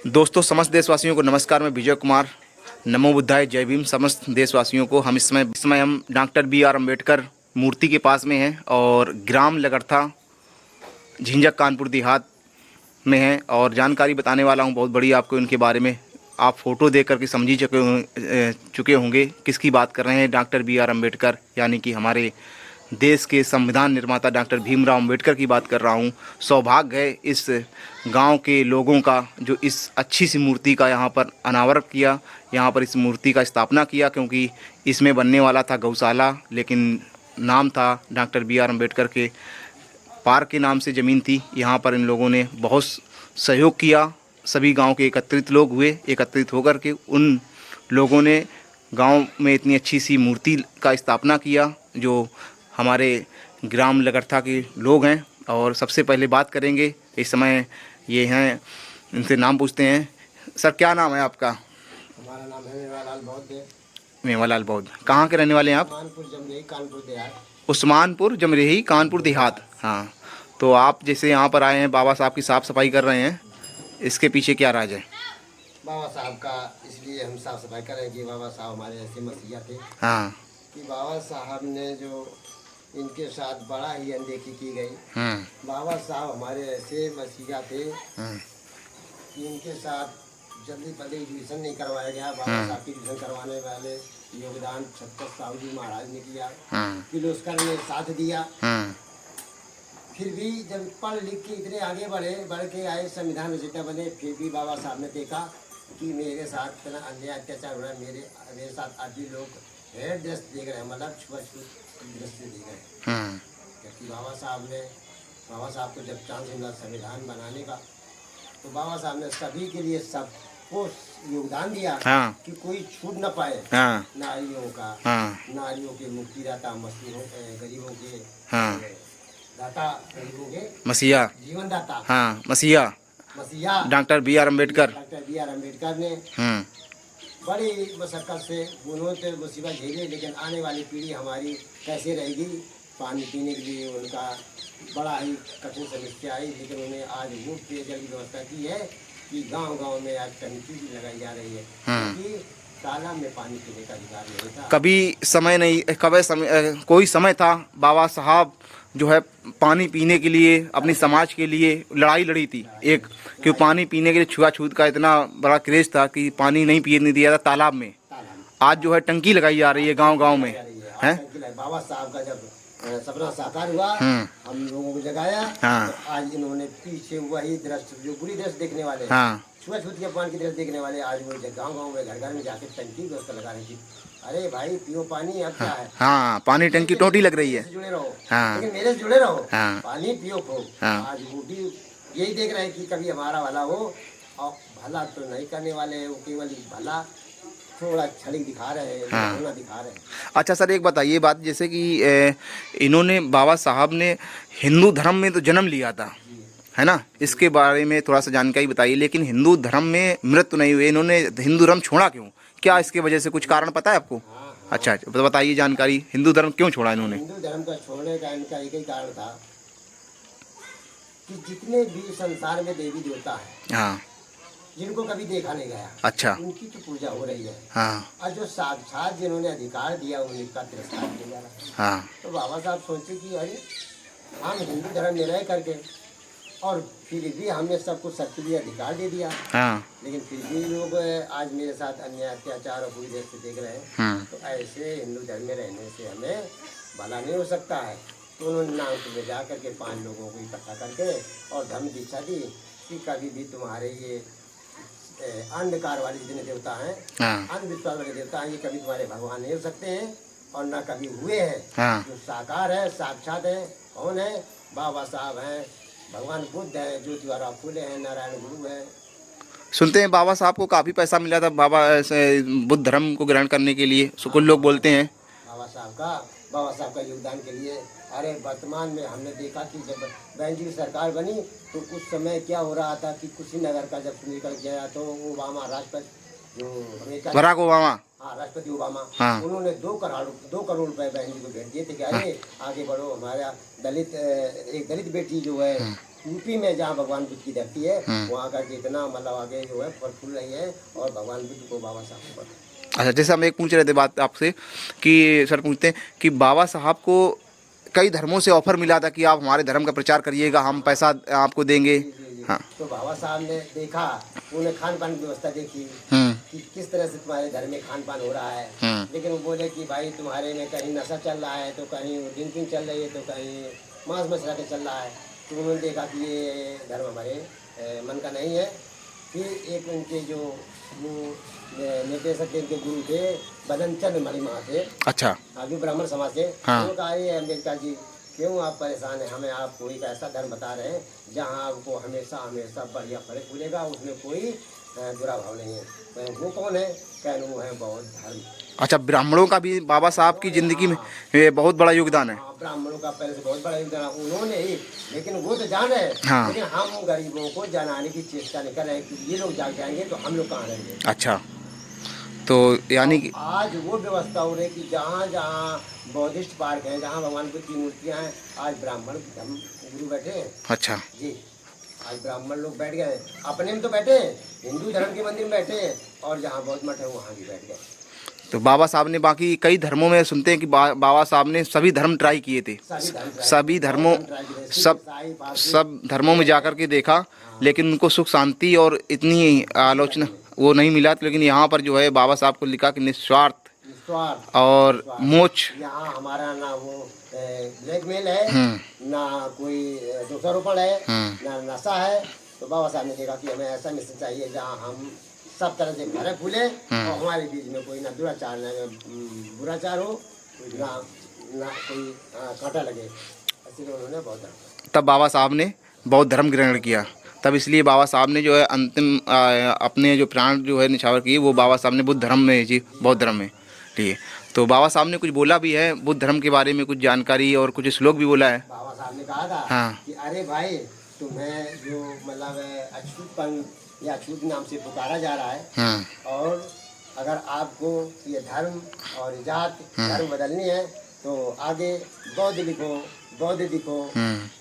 दोस्तों, समस्त देशवासियों को नमस्कार। मैं विजय कुमार। नमो बुद्धाय, जय भीम। समस्त देशवासियों को हम इस समय हम डॉक्टर बी.आर. अम्बेडकर मूर्ति के पास में हैं और ग्राम लगड़था, झिंझक, कानपुर देहात में हैं और जानकारी बताने वाला हूं बहुत बड़ी आपको इनके बारे में। आप फ़ोटो देख करके समझ ही चुके होंगे किसकी बात कर रहे हैं। Doctor B R. अम्बेडकर यानी कि हमारे देश के संविधान निर्माता डॉक्टर भीमराव अम्बेडकर की बात कर रहा हूं। सौभाग्य है इस गांव के लोगों का जो इस अच्छी सी मूर्ति का यहां पर अनावरण किया, यहां पर इस मूर्ति का स्थापना किया, क्योंकि इसमें बनने वाला था गौशाला, लेकिन नाम था डॉक्टर बी.आर. अम्बेडकर के पार्क के नाम से ज़मीन थी। यहाँ पर इन लोगों ने बहुत सहयोग किया। सभी गांव के एकत्रित लोग हुए, एकत्रित होकर के उन लोगों ने गांव में इतनी अच्छी सी मूर्ति का स्थापना किया जो हमारे ग्राम लगड़था के लोग हैं। और सबसे पहले बात करेंगे इस समय ये हैं, इनसे नाम पूछते हैं। सर, क्या नाम है आपका? हमारा नाम है मेवालाल बौद्ध। मेवालाल बौद्ध। कहाँ के रहने वाले हैं आप? उस्मानपुर जमरेही, कानपुर देहात। उस्मानपुर जमरेही, कानपुर देहात। हाँ, तो आप जैसे यहाँ पर आए हैं, बाबा साहब की साफ़ सफाई कर रहे हैं, इसके पीछे क्या राज है? बाबा साहब का इसलिए हम साफ सफाई कर रहे हैं कि बाबा साहब हमारे ऐसे मसीहा थे। हाँ। कि बाबा साहब ने जो इनके साथ बड़ा ही अनदेखी की गई। बाबा साहब हमारे ऐसे मसीहा थे कि इनके साथ जल्दी पल्दी एडमिशन नहीं करवाया गया। बाबा साहब की एडमिशन करवाने वाले योगदान छत्रपति साहू जी महाराज ने किया, किर्लोस्कर ने साथ दिया। फिर भी जब पढ़ लिख के इतने आगे बढ़ के आए, संविधान रचयिता बने, फिर भी बाबा साहब ने देखा कि मेरे साथ इतना अन्याय अत्याचार हो रहा है, मेरे साथ आज भी लोग हेर दृष्टि देख रहे हैं, मतलब छुआछूत दृष्टि देख रहे हैं। जबकि बाबा साहब को जब चांस मिला संविधान बनाने का, तो बाबा साहब ने सभी के लिए सबको योगदान दिया कि कोई छूट न पाए। नारियों का, नारियों के मुक्तिदाता, मजदूरों, गरीबों के दाता, गरीबों के मसीहा, जीवन दाता। हाँ, मसीहा doctor B R. Ambedkar. Doctor B R. Ambedkar ने बड़ी मशक्कत से उन्होंने मुसीबत झेली, लेकिन आने वाली पीढ़ी हमारी कैसे रहेगी? पानी पीने के लिए उनका बड़ा ही कठिन समस्या आई, लेकिन उन्हें आज मुफ्त पेयजल की व्यवस्था की है कि गांव-गांव में आज टंकी भी लगाई जा रही है, क्योंकि तालाब में पानी पीने का अधिकार नहीं था। कोई समय था बाबा साहब जो है पानी पीने के लिए, अपनी समाज के लिए लड़ाई लड़ी थी एक, कि पानी पीने के लिए छुआछूत का इतना बड़ा क्रेज था कि पानी नहीं पीने दिया था तालाब में। आज जो है टंकी लगाई जा रही है गांव-गांव में, है। बाबा साहब का जब सपना साकार हुआ, हम लोगों को जगाया, तो आज इन्होंने पीछे वही दृश्य जो बुरी दृश्य देखने वाले, छुआछूत के पानी की दृश्य देखने वाले, आज वो गाँव-गाँव में, घर-घर में जाके टंकी व्यवस्था लगा रही थी। अरे भाई, पियो पानी, अब क्या है? हाँ, पानी टंकी टोटी लग रही है। जुड़े रहो, लेकिन मेरे से जुड़े रहो। पानी पियो खूब। आज वो भी यही देख रहे हैं कि कभी हमारा भला हो, और भला तो नहीं करने वाले, वो केवल भला थोड़ा छड़ी दिखा रहे हैं, दिखा रहे हैं। अच्छा सर, एक बताइए बात, जैसे कि इन्होंने, बाबा साहब ने हिंदू धर्म में तो जन्म लिया था, है ना, इसके बारे में थोड़ा सा जानकारी बताइए। लेकिन हिंदू धर्म में मृत्यु नहीं हुई, इन्होंने हिंदू धर्म छोड़ा क्यों? क्या इसके वजह से कुछ कारण पता है आपको? अच्छा, तो बताइए जानकारी, हिंदू धर्म क्यों छोड़ा इन्होंने? हिंदू धर्म का छोड़ने का इनका एक ही कारण था कि जितने भी संसार में देवी देवता है, जिनको कभी देखा नहीं गया, अच्छा, उनकी तो पूजा हो रही है। और जो साक्षात जिन्होंने अधिकार दिया, उनका तिरस्कार किया जा रहा है। तो बाबा साहब सोचे कि अरे, हम हिंदू धर्म में रह करके और फिर भी हमने सबको सक्रिय अधिकार दे दिया, लेकिन फिर भी लोग आज मेरे साथ अन्याय अत्याचार और बुरी दृष्टि देख रहे हैं। तो ऐसे हिंदू धर्म में रहने से हमें भला नहीं हो सकता है। तो उन्होंने नागपुर में जा करके 5 लोगों को इकट्ठा करके और धर्म दीक्षा दी कि कभी भी तुम्हारे ये अंधकार वाले जितने देवता हैं, अंधविश्वास वाले देवता हैं, ये कभी तुम्हारे भगवान नहीं हो सकते हैं और न कभी हुए हैं। जो साकार है, साक्षात है, कौन है? बाबा साहब हैं, भगवान बुद्ध है, ज्योतिबा फूले हैं, नारायण गुरु है। सुनते हैं बाबा साहब को काफ़ी पैसा मिला था बाबा बुद्ध धर्म को ग्रहण करने के लिए, कुछ लोग बोलते हैं। बाबा साहब का योगदान के लिए, अरे वर्तमान में हमने देखा कि जब बहन जी की सरकार बनी, तो उस समय क्या हो रहा था कि कुशीनगर का जब निकल गया, तो ओबामा राष्ट्रपति, बराक ओबामा, राष्ट्रपति ओबामा, उन्होंने 2 करोड़ रुपए बहन जी को भेज दिए थे कि अरे आगे बढ़ो, हमारा एक दलित बेटी जो है यूपी में जहाँ भगवान बुद्ध की धरती है वहाँ का जितना मतलब आगे जो है फल फूल रही है और भगवान बुद्ध को बाबा साहब पर। अच्छा, जैसे हम एक पूछ रहे थे बात आपसे कि सर पूछते हैं कि बाबा साहब को कई धर्मों से ऑफर मिला था कि आप हमारे धर्म का प्रचार करिएगा, हम पैसा आपको देंगे। जी जी जी। हाँ। तो बाबा साहब ने देखा, उन्हें खान पान की व्यवस्था देखी कि किस तरह से तुम्हारे घर में खान पान हो रहा है। लेकिन वो बोले कि भाई तुम्हारे में कहीं नशा चल रहा है, तो कहीं ड्रिंकिंग चल रही है, तो कहीं मांस मछला के चल रहा है। तो उन्होंने देखा कि ये धर्म हमारे मन का नहीं है। फिर एक उनके जो वो निर्देशक थे, उनके गुरु थे बदन चंद मणिमा थे। अच्छा। अभी ब्राह्मण समाज से। हाँ। उन्होंने कहा ये अम्बेडकर जी क्यों आप परेशान हैं, हमें आपको एक ऐसा धर्म बता रहे हैं जहाँ आपको हमेशा हमेशा बढ़िया फल फूलेगा, उसमें कोई बुरा भाव नहीं है। तो वो कौन है? कहने वो है बौद्ध धर्म। अच्छा, ब्राह्मणों का भी बाबा साहब की ज़िंदगी में ये बहुत बड़ा योगदान है। हाँ, ब्राह्मणों का पहले से बहुत बड़ा योगदान है उन्होंने ही, लेकिन वो तो जान रहे हैं। हाँ। लेकिन हम गरीबों को जनाने की चेष्टा नहीं कर रहे हैं कि ये लोग जाग जाएंगे तो हम लोग कहाँ रहेंगे। अच्छा, तो यानी कि आज वो व्यवस्था हो रही कि जहाँ जहाँ बौद्धिस्ट पार्क है, जहाँ भगवान बुद्ध की मूर्तियाँ हैं, आज ब्राह्मण धर्म गुरु बैठे हैं। अच्छा जी, आज ब्राह्मण लोग बैठ गए, अपने में तो बैठे हैं, हिंदू धर्म के मंदिर में बैठे हैं, और जहाँ बौद्ध मठ है वहाँ भी बैठ गए। तो बाबा साहब ने बाकी कई धर्मों में सुनते हैं कि बाबा साहब ने सभी धर्म ट्राई किए थे, सभी धर्मों सब धर्मों में जाकर के देखा, लेकिन उनको सुख शांति और इतनी आलोचना वो नहीं मिला। लेकिन यहाँ पर जो है बाबा साहब को लिखा कि निस्वार्थ और मोक्ष। यहाँ हमारा ना वो ब्लैकमेल है, ना कोई दोषारोपण है, ना नशा है। तो बाबा साहब ने देखा कि हमें ऐसा मिशन चाहिए जहाँ हम सब तरह से भरे फूले और हमारे बीच में कोई ना दुराचार ना बुराचार हो, ना कोई कांटा लगे। इसलिए उन्होंने बौद्ध धर्म, तब बाबा साहब ने बौद्ध धर्म ग्रहण किया। तब इसलिए बाबा साहब ने जो है अंतिम अपने जो प्राण जो है निछावर किए वो बाबा साहब ने बुद्ध धर्म में जी, बौद्ध धर्म में लिए। तो बाबा साहब ने कुछ बोला भी है बुद्ध धर्म के बारे में, कुछ जानकारी और कुछ श्लोक भी बोला है। बाबा साहब ने कहा था हाँ। कि अरे भाई तुम्हें जो मतलब अछूतपन या अछूत नाम से पुकारा जा रहा है, और अगर आपको ये धर्म और जात धर्म बदलनी है तो आगे बौद्ध लिखो, बौद्ध दिखो।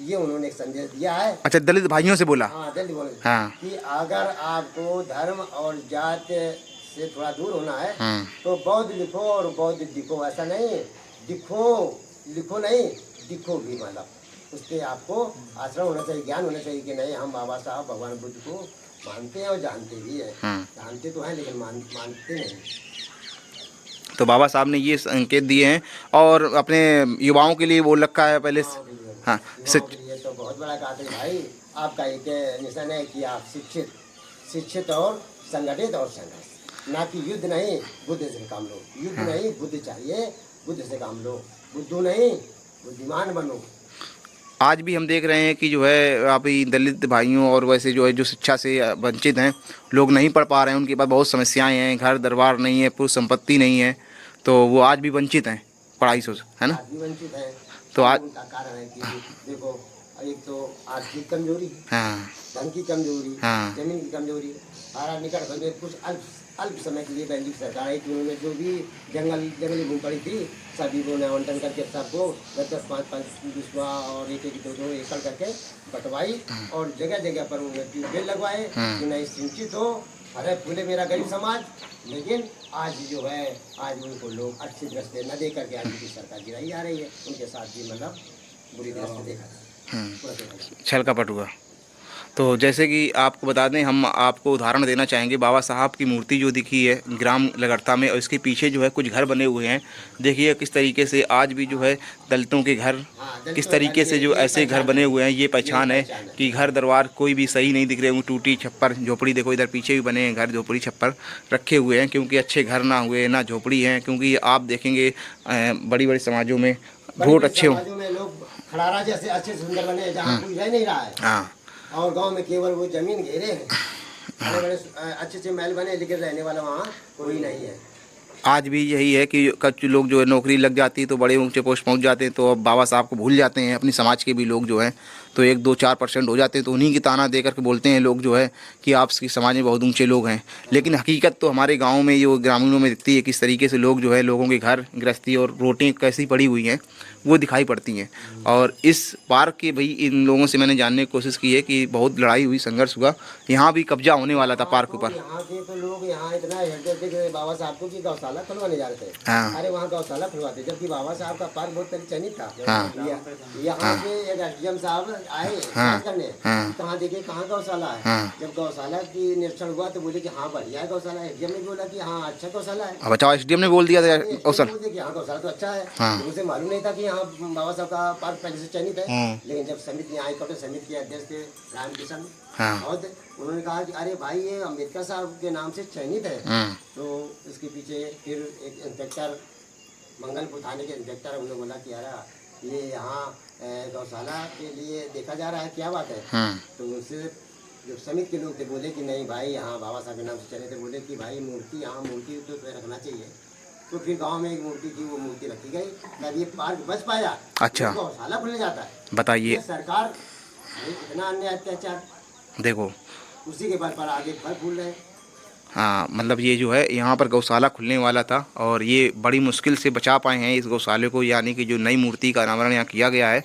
ये उन्होंने एक संदेश दिया है। अच्छा, दलित भाइयों से बोला। हाँ, दलित बोले हाँ। कि अगर आपको धर्म और जात से थोड़ा दूर होना है तो बौद्ध लिखो और बौद्ध दिखो। ऐसा नहीं दिखो लिखो नहीं, दिखो भी, मतलब उसके आपको आश्रम होना चाहिए, ज्ञान होना चाहिए कि नहीं हम बाबा साहब भगवान बुद्ध को मानते हैं और जानते भी हैं। जानते तो हैं लेकिन मानते नहीं। तो बाबा साहब ने ये संकेत दिए हैं और अपने युवाओं के लिए बोल रखा है पहले से। हाँ, ये तो बहुत बड़ा बात है भाई। आपका एक मिशन है कि आप शिक्षित और संगठित और संघर्ष, ना कि युद्ध नहीं, बुद्ध से काम लो। युद्ध नहीं, बुद्ध चाहिए, बुद्ध से काम लो। बुद्धू नहीं, बुद्धिमान बनो। आज भी हम देख रहे हैं कि जो है अभी दलित भाइयों और वैसे जो है जो शिक्षा से वंचित हैं, लोग नहीं पढ़ पा रहे हैं, उनके पास बहुत समस्याएं हैं, घर दरबार नहीं है, पूरी संपत्ति नहीं है, तो वो आज भी वंचित हैं पढ़ाई से, है ना? आज भी वंचित हैं। तो आज उनका कारण है कि देखो, एक तो आर्थिक कमजोरी, हाँ, धन की कमजोरी, हाँ, जमीन की कमजोरी, सारा निकट भविष्य कुछ अल्प समय के लिए पहली सरकार आई कि उन्होंने जो भी जंगली भूमि पड़ी थी सभी को आवंटन करके सबको 10-5 विश्वा और 1-2 एकड़ करके बंटवाई, और जगह जगह पर उन्होंने ट्यूबवेल लगवाए कि नहीं सिंचित हो, अरे फूले मेरा गरीब समाज। लेकिन आज जो है आज उनको लोग अच्छी दृष्टि न दे करके आज की सरकार गिराई जा रही है, उनके साथ भी मतलब बुरी दृष्टि देखा छल कपट हुआ। तो जैसे कि आपको बता दें, हम आपको उदाहरण देना चाहेंगे, बाबा साहब की मूर्ति जो दिखी है ग्राम लगड़ता में, और इसके पीछे जो है कुछ घर बने हुए हैं। देखिए किस तरीके से आज भी जो है दलितों के घर, किस तरीके से जो ऐसे घर बने हुए हैं, ये पहचान है कि घर दरबार कोई भी सही नहीं दिख रहे हैं। टूटी छप्पर झोपड़ी, देखो इधर पीछे भी बने हैं घर, झोपड़ी छप्पर रखे हुए हैं, क्योंकि अच्छे घर ना हुए ना झोपड़ी हैं। क्योंकि आप देखेंगे बड़ी बड़ी समाजों में वोट अच्छे हों, लोग खड़ारा जैसे अच्छे सुंदर बने जहाँ कोई रह नहीं रहा है। हाँ, और गांव में केवल वो जमीन घेरे हैं, बड़े बड़े अच्छे अच्छे महल बने, लेकिन रहने वाला वहाँ कोई नहीं है। आज भी यही है कि कुछ लोग जो है नौकरी लग जाती है तो बड़े ऊंचे पोस्ट पहुंच जाते हैं, तो अब बाबा साहब को भूल जाते हैं। अपनी समाज के भी लोग जो हैं तो 1-2-4% हो जाते हैं, तो उन्हीं की ताना दे करके बोलते हैं लोग जो है कि आपकी समाज में बहुत ऊंचे लोग हैं। लेकिन हकीकत तो हमारे गाँव में, ये ग्रामीणों में दिखती है, किस तरीके से लोग जो है लोगों के घर गृहस्थी और रोटियाँ कैसी पड़ी हुई हैं वो दिखाई पड़ती हैं। और इस पार्क के भाई इन लोगों से मैंने जानने की कोशिश की है कि बहुत लड़ाई हुई, संघर्ष हुआ, यहाँ भी कब्जा होने वाला था पार्क के ऊपर। यहाँ के तो लोग यहाँ इतना हेरते थे कि बाबा साहब को कि गौशाला खुलवाने जा रहे थे। हाँ। अरे वहाँ गौशाला खुलवाते, जबकि बाबा साहब का पार्क बहुत चयनित था। हाँ। यहाँ पे एक एसडीएम साहब आए हाँ। करने, हाँ। कहाँ देखे कहाँ गौशाला है। हाँ। जब गौशाला की निरीक्षण हुआ तो बोले कि हाँ बढ़िया है गौशाला। एसडीएम ने बोला कि हाँ अच्छा गौशाला है। अब बचाओ, एसडीएम ने बोल दिया था गौशाला। यहाँ गौशाला तो अच्छा है। हाँ। मुझे मालूम नहीं था कि यहाँ बाबा साहब का पार्क पहले से चयनित है। लेकिन जब समिति आई तो समिति के अध्यक्ष थे राम किशन, और उन्होंने कहा कि अरे भाई ये अम्बेडकर साहब के नाम से चयनित है। तो इसके पीछे फिर एक इंस्पेक्टर, मंगलपुर थाने के इंस्पेक्टर, उन्होंने बोला कि यार ये यहाँ गौशाला के लिए देखा जा रहा है, क्या बात है। तो उनसे जो समिति के लोग थे बोले कि नहीं भाई यहाँ बाबा साहब के नाम से चले थे। बोले कि भाई मूर्ति, यहाँ मूर्ति तो रखना चाहिए। तो फिर गांव में एक मूर्ति थी, वो मूर्ति रखी गई, तब ये पार्क बच पाया। अच्छा, गौशाला खुलने जाता है, बताइए। सरकार इतना अन्याय अत्याचार, देखो उसी के बल पर आगे फल फूल रहे। हाँ, मतलब ये जो है यहाँ पर गौशाला खुलने वाला था और ये बड़ी मुश्किल से बचा पाए हैं इस गौशाले को, यानी कि जो नई मूर्ति का अनावरण यहाँ किया गया है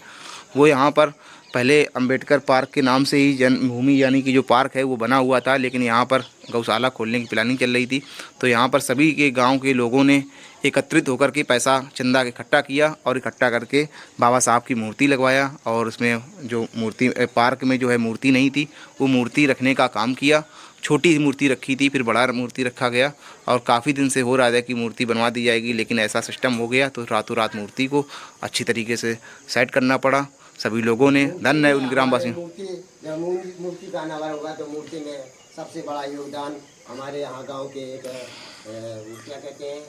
वो यहाँ पर पहले अंबेडकर पार्क के नाम से ही जन्मभूमि यानी कि जो पार्क है वो बना हुआ था, लेकिन यहाँ पर गौशाला खोलने की प्लानिंग चल रही थी। तो यहाँ पर सभी के गांव के लोगों ने एकत्रित होकर के पैसा चंदा इकट्ठा किया और इकट्ठा करके बाबा साहब की मूर्ति लगवाया, और उसमें जो मूर्ति पार्क में जो है मूर्ति नहीं थी वो मूर्ति रखने का काम किया। छोटी मूर्ति रखी थी, फिर बड़ा मूर्ति रखा गया, और काफ़ी दिन से हो रहा था कि मूर्ति बनवा दी जाएगी, लेकिन ऐसा सिस्टम हो गया तो रातों रात मूर्ति को अच्छी तरीके से सेट करना पड़ा। सभी लोगों ने धन्य है उन ग्रामवासियों। मूर्ति का अनावरण होगा तो मूर्ति में सबसे बड़ा योगदान हमारे यहाँ गांव के एक क्या कहते हैं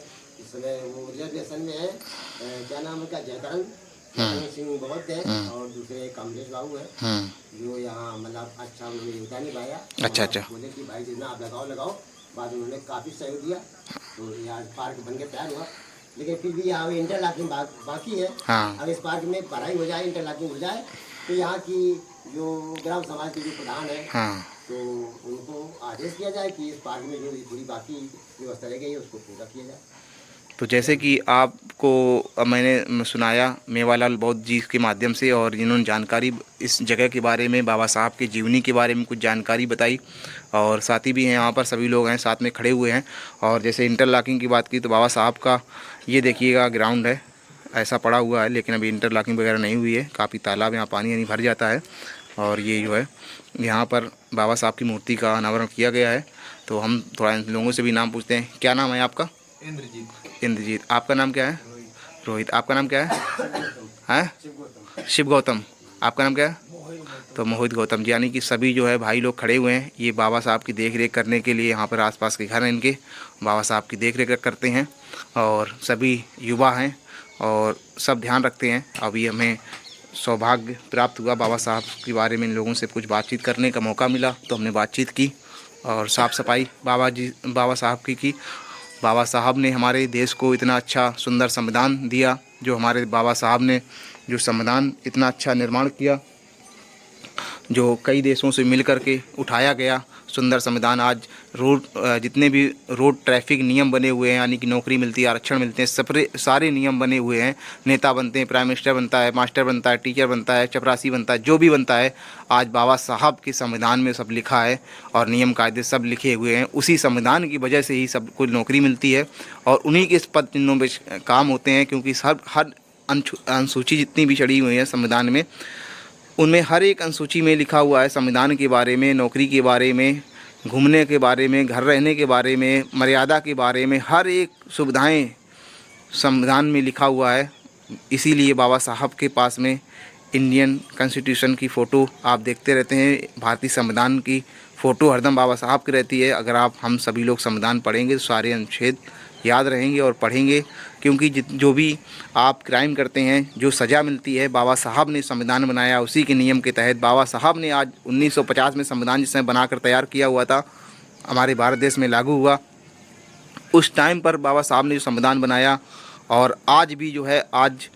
इसमें, वो रिजर्वेशन में है, क्या नाम है, जयकरण सिंह बहुत है, और दूसरे कमलेश बाबू है जो यहाँ मतलब अच्छा उन्होंने योगदान निभाया। अच्छा। बोले कि भाई जितना आप लगाओ। बाद उन्होंने काफ़ी सहयोग दिया, तो यहाँ पार्क बन के तैयार हुआ। लेकिन फिर भी यहाँ इंटरलॉकिंग बाकी है। अगर इस पार्क में पढ़ाई हो जाए, इंटरलॉकिंग हो जाए, तो यहाँ की जो ग्राम समाज के जो प्रधान है तो उनको आदेश किया जाए कि इस पार्क में जो पूरी बाकी व्यवस्था रह गई है उसको पूरा किया जाए। तो जैसे कि आपको मैंने सुनाया मेवालाल बौद्ध जी के माध्यम से, और जिन्होंने जानकारी इस जगह के बारे में, बाबा साहब की जीवनी के बारे में कुछ जानकारी बताई, और साथी भी हैं यहाँ पर, सभी लोग हैं साथ में खड़े हुए हैं। और जैसे इंटरलॉकिंग की बात की तो बाबा साहब का ये देखिएगा ग्राउंड है, ऐसा पड़ा हुआ है, लेकिन अभी इंटरलॉकिंग वगैरह नहीं हुई है। काफ़ी तालाब यहाँ पानी यानी भर जाता है, और ये जो है यहाँ पर बाबा साहब की मूर्ति का अनावरण किया गया है। तो हम थोड़ा इन लोगों से भी नाम पूछते हैं। क्या नाम है आपका? इंद्रजीत। आपका नाम क्या है? रोहित। आपका नाम क्या है? शिव गौतम। आपका नाम क्या है? तो मोहित गौतम जी, यानी कि सभी जो है भाई लोग खड़े हुए हैं। ये बाबा साहब की देख रेख करने के लिए, यहाँ पर आसपास के घर हैं इनके, बाबा साहब की देख रेख करते हैं, और सभी युवा हैं और सब ध्यान रखते हैं। अभी हमें सौभाग्य प्राप्त हुआ बाबा साहब के बारे में इन लोगों से कुछ बातचीत करने का मौका मिला, तो हमने बातचीत की और साफ़ सफाई बाबा साहब की। बाबा साहब ने हमारे देश को इतना अच्छा सुंदर संविधान दिया, जो हमारे बाबा साहब ने जो संविधान इतना अच्छा निर्माण किया, जो कई देशों से मिल कर के उठाया गया सुंदर संविधान। आज जितने भी रोड ट्रैफिक नियम बने हुए हैं, यानी कि नौकरी मिलती है, आरक्षण मिलते हैं, सारे नियम बने हुए हैं। नेता बनते हैं, प्राइम मिनिस्टर बनता है, मास्टर बनता है, टीचर बनता है, चपरासी बनता है, जो भी बनता है आज बाबा साहब के संविधान में सब लिखा है, और नियम कायदे सब लिखे हुए हैं। उसी संविधान की वजह से ही सबको नौकरी मिलती है, और उन्हीं के पद चिन्हों पर काम होते हैं। क्योंकि हर अनुसूची जितनी भी चढ़ी हुई है संविधान में, उनमें हर एक अनुसूची में लिखा हुआ है संविधान के बारे में, नौकरी के बारे में, घूमने के बारे में, घर रहने के बारे में, मर्यादा के बारे में, हर एक सुविधाएं संविधान में लिखा हुआ है। इसीलिए बाबा साहब के पास में इंडियन कॉन्स्टिट्यूशन की फ़ोटो आप देखते रहते हैं, भारतीय संविधान की फ़ोटो हरदम बाबा साहब की रहती है। अगर हम सभी लोग संविधान पढ़ेंगे तो सारे अनुच्छेद याद रहेंगे और पढ़ेंगे, क्योंकि जो भी आप क्राइम करते हैं, जो सज़ा मिलती है, बाबा साहब ने संविधान बनाया, उसी के नियम के तहत बाबा साहब ने आज 1950 में संविधान जिसने बनाकर तैयार किया हुआ था, हमारे भारत देश में लागू हुआ। उस टाइम पर बाबा साहब ने जो संविधान बनाया, और आज भी जो है, आज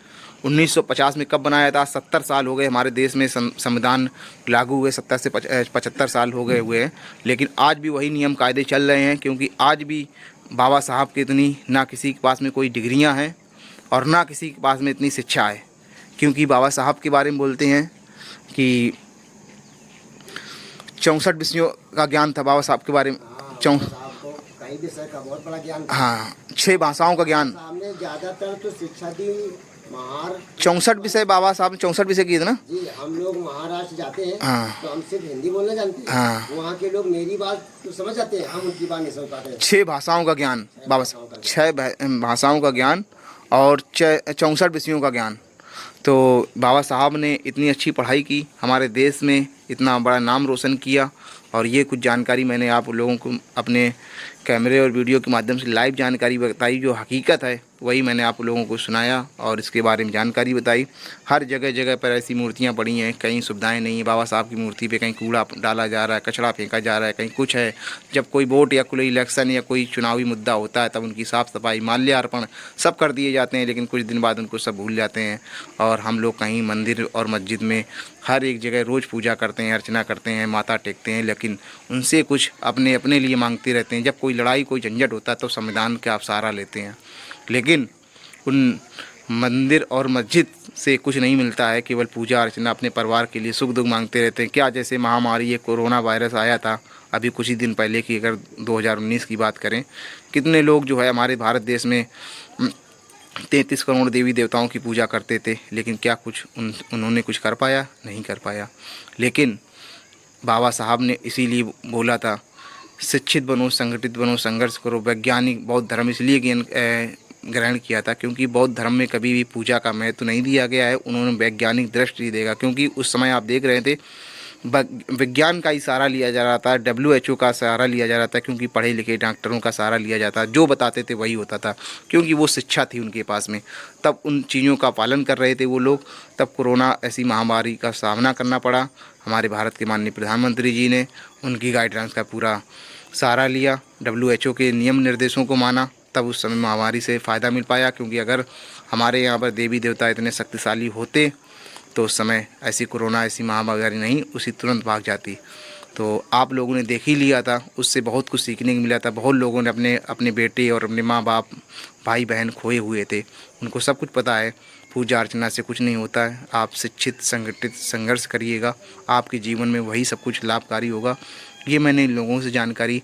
1950 में कब बनाया था, 70 साल हो गए हमारे देश में संविधान लागू हुए, 70 से 75 साल हो गए हुए हैं, लेकिन आज भी वही नियम कायदे चल रहे हैं। क्योंकि आज भी बाबा साहब की इतनी ना किसी के पास में कोई डिग्रियां हैं और ना किसी के पास में इतनी शिक्षा है, क्योंकि बाबा साहब के बारे में बोलते हैं कि 64 विषयों का ज्ञान था बाबा साहब के बारे में। हाँ, चौ बाबा साहब को कई विषय का बहुत बड़ा ज्ञान था। हाँ, 6 भाषाओं का ज्ञान। सामने ज्यादातर तो शिक्षा दी महार 64 विषय बाबा साहब ने 64 विषय किए थे ना। जी। हम लोग महाराष्ट्र जाते हैं हाँ। तो हम सिर्फ हिंदी बोलना जानते हैं। हाँ। वहाँ के लोग मेरी बात तो समझ जाते हैं, हम उनकी बात नहीं समझ पाते हैं। 6 भाषाओं का ज्ञान बाबा साहब, 6 भाषाओं का ज्ञान और 64 विषयों का ज्ञान। तो बाबा साहब ने इतनी अच्छी पढ़ाई की, हमारे देश में इतना बड़ा नाम रोशन किया। और ये कुछ जानकारी मैंने आप लोगों को अपने कैमरे और वीडियो के माध्यम से लाइव जानकारी बताई, जो हकीकत है वही मैंने आप लोगों को सुनाया और इसके बारे में जानकारी बताई। हर जगह जगह पर ऐसी मूर्तियाँ पड़ी हैं, कहीं सुविधाएं नहीं है। बाबा साहब की मूर्ति पे कहीं कूड़ा डाला जा रहा है, कचरा फेंका जा रहा है, कहीं कुछ है। जब कोई वोट या कोई इलेक्शन या कोई चुनावी मुद्दा होता है तब उनकी साफ़ सफाई, माल्यार्पण सब कर दिए जाते हैं, लेकिन कुछ दिन बाद उनको सब भूल जाते हैं। और हम लोग कहीं मंदिर और मस्जिद में हर एक जगह रोज़ पूजा करते हैं, अर्चना करते हैं, माथा टेकते हैं, लेकिन उनसे कुछ अपने अपने लिए मांगते रहते हैं। जब कोई लड़ाई कोई झंझट होता है तो संविधान का आप सहारा लेते हैं, लेकिन उन मंदिर और मस्जिद से कुछ नहीं मिलता है। केवल पूजा अर्चना, अपने परिवार के लिए सुख दुख मांगते रहते हैं। क्या जैसे महामारी ये कोरोना वायरस आया था अभी कुछ ही दिन पहले की, अगर 2019 की बात करें, कितने लोग जो है हमारे भारत देश में 33 करोड़ देवी देवताओं की पूजा करते थे, लेकिन क्या कुछ उन्होंने कुछ कर पाया? नहीं कर पाया। लेकिन बाबा साहब ने इसीलिए बोला था, शिक्षित बनो, संगठित बनो, संघर्ष करो। वैज्ञानिक बौद्ध धर्म इसलिए ग्रहण किया था क्योंकि बौद्ध धर्म में कभी भी पूजा का महत्व नहीं दिया गया है। उन्होंने वैज्ञानिक दृष्टि देगा, क्योंकि उस समय आप देख रहे थे विज्ञान का ही सहारा लिया जा रहा था, WHO का सहारा लिया जा रहा था, क्योंकि पढ़े लिखे डॉक्टरों का सहारा लिया जाता, जो बताते थे वही होता था, क्योंकि वो शिक्षा थी उनके पास में। तब उन चीज़ों का पालन कर रहे थे वो लोग। तब कोरोना ऐसी महामारी का सामना करना पड़ा। हमारे भारत के माननीय प्रधानमंत्री जी ने उनकी गाइडलाइंस का पूरा सहारा लिया, WHO के नियम निर्देशों को माना, तब उस समय महामारी से फ़ायदा मिल पाया। क्योंकि अगर हमारे यहाँ पर देवी देवता इतने शक्तिशाली होते तो उस समय ऐसी कोरोना ऐसी महामारी नहीं, उसी तुरंत भाग जाती। तो आप लोगों ने देख ही लिया था, उससे बहुत कुछ सीखने को मिला था। बहुत लोगों ने अपने अपने बेटे और अपने माँ बाप भाई बहन खोए हुए थे, उनको सब कुछ पता है। पूजा अर्चना से कुछ नहीं होता है। आप शिक्षित संगठित संघर्ष करिएगा, आपके जीवन में वही सब कुछ लाभकारी होगा। ये मैंने इन लोगों से जानकारी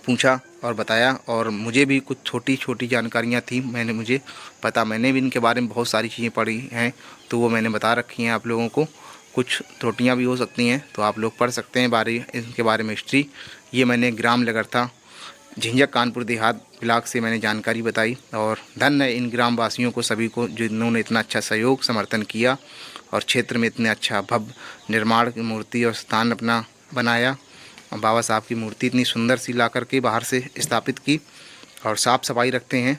पूछा और बताया, और मुझे भी कुछ छोटी छोटी जानकारियाँ थी, मुझे पता, मैंने भी इनके बारे में बहुत सारी चीज़ें पढ़ी हैं, तो वो मैंने बता रखी हैं आप लोगों को। कुछ त्रुटियाँ भी हो सकती हैं तो आप लोग पढ़ सकते हैं इनके बारे में हिस्ट्री। ये मैंने ग्राम लगरथा झिंझक कानपुर देहात ब्लॉक से मैंने जानकारी बताई। और धन्य है इन ग्राम वासियों को, सभी को, जिन्होंने इतना अच्छा सहयोग समर्थन किया और क्षेत्र में इतने अच्छा भव्य निर्माण की मूर्ति और स्थान अपना बनाया। बाबा साहब की मूर्ति इतनी सुंदर सी ला करके बाहर से स्थापित की और साफ़ सफाई रखते हैं।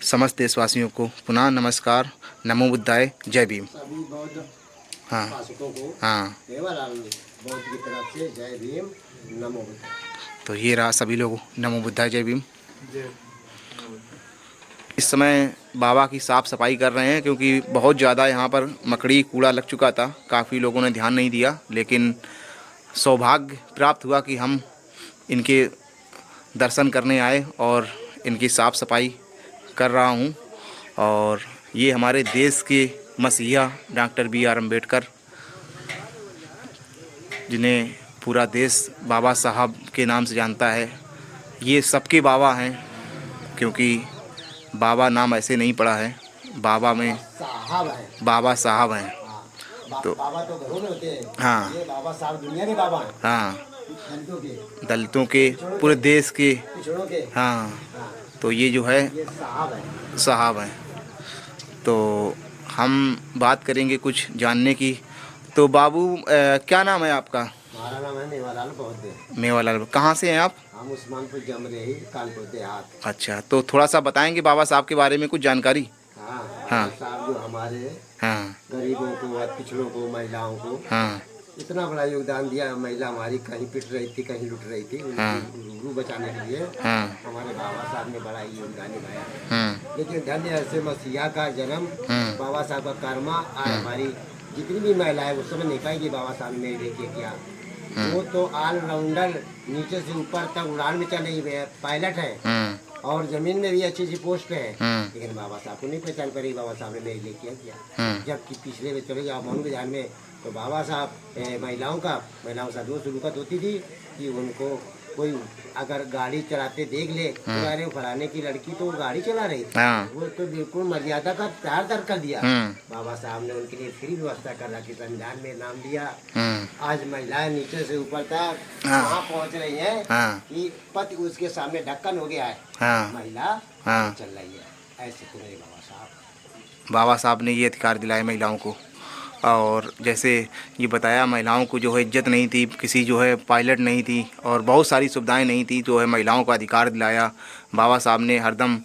समस्त देशवासियों को पुनः नमस्कार, नमो बुद्धाय, जय भीम। सभी बौद्ध हाँ उपासकों को हाँ, देवालाल बौद्ध की तरफ से जय भीम, नमो बुद्धाय। तो ये रहा सभी लोगों, नमो बुद्धाय, जय भीम। इस समय बाबा की साफ़ सफाई कर रहे हैं, क्योंकि बहुत ज़्यादा यहाँ पर मकड़ी कूड़ा लग चुका था। काफ़ी लोगों ने ध्यान नहीं दिया, लेकिन सौभाग्य प्राप्त हुआ कि हम इनके दर्शन करने आए और इनकी साफ़ सफाई कर रहा हूँ। और ये हमारे देश के मसीहा डॉक्टर B.R. अम्बेडकर, जिन्हें पूरा देश बाबा साहब के नाम से जानता है। ये सबके बाबा हैं, क्योंकि बाबा नाम ऐसे नहीं पड़ा है, बाबा में साहब है, बाबा साहब हैं। तो बाबा तो घरों में होते हैं। हाँ। ये बाबा साहब दुनिया के बाबा हैं। हाँ, दलितों के, दलितों के, पूरे देश के। पिछड़ों के। हाँ, हाँ, तो ये जो है ये साहब है। साहब हैं। तो हम बात करेंगे कुछ जानने की। तो बाबू क्या नाम है आपका? हमारा नाम है मेवालाल बौद्ध। मेवालाल, कहाँ से हैं आप? हम उस्मानपुर जमरेही कानपुर देहात। अच्छा, तो थोड़ा सा बताएंगे बाबा साहब के बारे में कुछ जानकारी? हाँ, हाँ। बाबा साहब जो हमारे हाँ गरीबों को, पिछड़ों को, महिलाओं को हाँ इतना बड़ा योगदान दिया। महिला हमारी कहीं पिट रही थी, कहीं लुट रही थी, हाँ। उनकी रूह बचाने के लिए हाँ हमारे बाबा साहब ने बड़ा ही योगदान निभाया। हाँ लेकिन धन्य ऐसे मसीहा का जन्म, हाँ। बाबा साहब का कर्मा, और हमारी जितनी भी महिलाएं उस समय निकाय की बाबा साहब ने लेके किया, वो तो ऑलराउंडर, नीचे से ऊपर तक उड़ान में चले हुए पायलट है। और जमीन में भी अच्छी पोस्ट पे है, लेकिन बाबा साहब को नहीं पहचान करी। बाबा साहब ने मेरे लिए क्या किया। जबकि पिछले में चले जाओ मनु विधान में, तो बाबा साहब महिलाओं के साथ वो शुरुआत होती थी कि उनको कोई अगर गाड़ी चलाते देख ले तो अरे फलाने की लड़की तो गाड़ी चला रही, वो तो बिल्कुल मर्यादा का त्याग कर दिया। बाबा साहब ने उनके लिए फ्री व्यवस्था कर रखी, संविधान में नाम दिया। आज महिलाएं नीचे से ऊपर तक वहाँ पहुँच रही हैं कि पति उसके सामने ढक्कन हो गया है, महिला चल रही है। ऐसे तो नहीं बाबा साहब ने ये अधिकार दिलाए महिलाओं को। और जैसे ये बताया, महिलाओं को जो है इज्जत नहीं थी, किसी जो है पायलट नहीं थी और बहुत सारी सुविधाएं नहीं थी, जो है महिलाओं को अधिकार दिलाया। बाबा साहब ने हरदम